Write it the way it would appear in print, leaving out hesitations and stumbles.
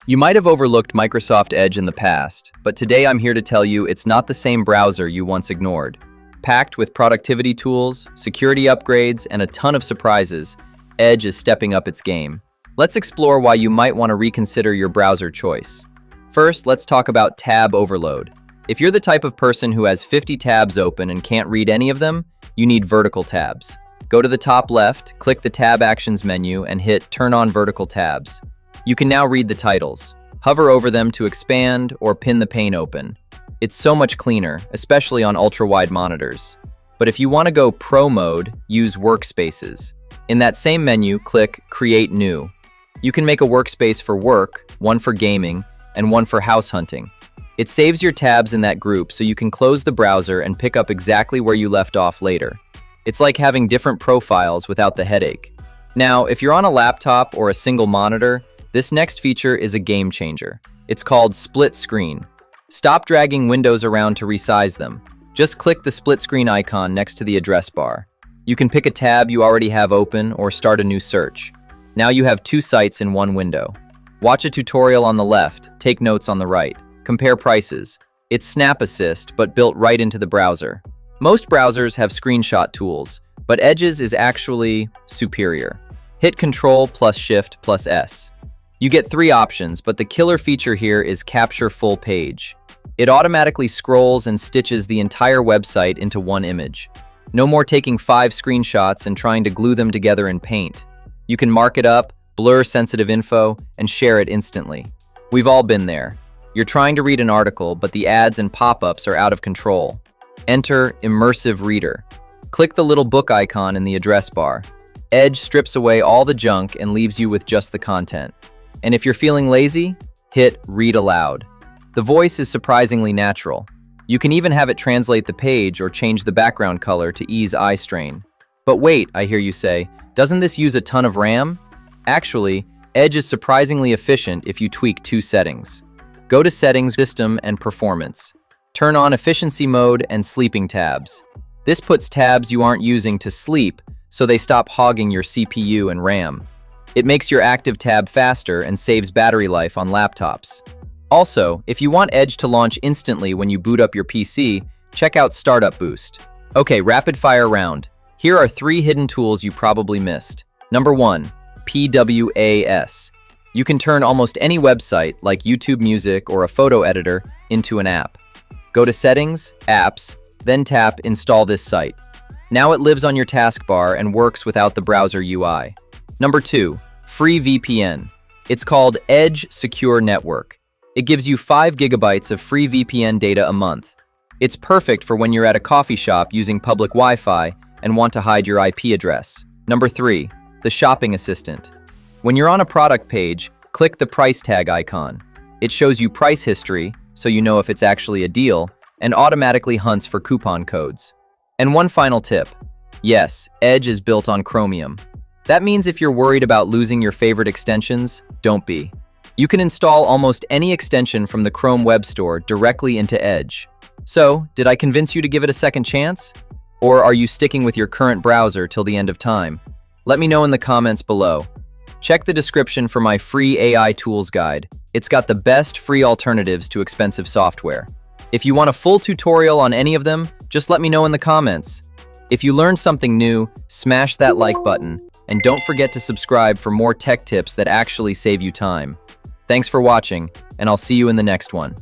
You might have overlooked Microsoft Edge in the past, but today I'm here to tell you it's not the same browser you once ignored. Packed with productivity tools, security upgrades, and a ton of surprises, Edge is stepping up its game. Let's explore why you might want to reconsider your browser choice. First, let's talk about tab overload. If you're the type of person who has 50 tabs open and can't read any of them, you need vertical tabs. Go to the top left, click the Tab Actions menu, and hit Turn on Vertical Tabs. You can now read the titles. Hover over them to expand or pin the pane open. It's so much cleaner, especially on ultra-wide monitors. But if you want to go pro mode, use Workspaces. In that same menu, click Create New. You can make a workspace for work, one for gaming, and one for house hunting. It saves your tabs in that group so you can close the browser and pick up exactly where you left off later. It's like having different profiles without the headache. Now, if you're on a laptop or a single monitor, this next feature is a game changer. It's called Split Screen. Stop dragging windows around to resize them. Just click the split screen icon next to the address bar. You can pick a tab you already have open or start a new search. Now you have two sites in one window. Watch a tutorial on the left, take notes on the right. Compare prices. It's Snap Assist, but built right into the browser. Most browsers have screenshot tools, but Edge's is actually superior. Hit Ctrl plus Shift plus S. You get three options, but the killer feature here is Capture Full Page. It automatically scrolls and stitches the entire website into one image. No more taking 5 screenshots and trying to glue them together in Paint. You can mark it up, blur sensitive info, and share it instantly. We've all been there. You're trying to read an article, but the ads and pop-ups are out of control. Enter Immersive Reader. Click the little book icon in the address bar. Edge strips away all the junk and leaves you with just the content. And if you're feeling lazy, hit Read Aloud. The voice is surprisingly natural. You can even have it translate the page or change the background color to ease eye strain. But wait, I hear you say, doesn't this use a ton of RAM? Actually, Edge is surprisingly efficient if you tweak 2 settings. Go to Settings, System, and Performance. Turn on Efficiency Mode and Sleeping Tabs. This puts tabs you aren't using to sleep, so they stop hogging your CPU and RAM. It makes your active tab faster and saves battery life on laptops. Also, if you want Edge to launch instantly when you boot up your PC, check out Startup Boost. Okay, rapid fire round. Here are 3 hidden tools you probably missed. Number 1, PWAS. You can turn almost any website, like YouTube Music or a photo editor, into an app. Go to Settings, Apps, then tap Install this site. Now it lives on your taskbar and works without the browser UI. Number 2, Free VPN. It's called Edge Secure Network. It gives you 5 gigabytes of free VPN data a month. It's perfect for when you're at a coffee shop using public Wi-Fi and want to hide your IP address. Number 3, the Shopping Assistant. When you're on a product page, click the price tag icon. It shows you price history, so you know if it's actually a deal, and automatically hunts for coupon codes. And one final tip. Yes, Edge is built on Chromium. That means if you're worried about losing your favorite extensions, don't be. You can install almost any extension from the Chrome Web Store directly into Edge. So, did I convince you to give it a second chance? Or are you sticking with your current browser till the end of time? Let me know in the comments below. Check the description for my free AI tools guide. It's got the best free alternatives to expensive software. If you want a full tutorial on any of them, just let me know in the comments. If you learned something new, smash that like button. And don't forget to subscribe for more tech tips that actually save you time. Thanks for watching, and I'll see you in the next one.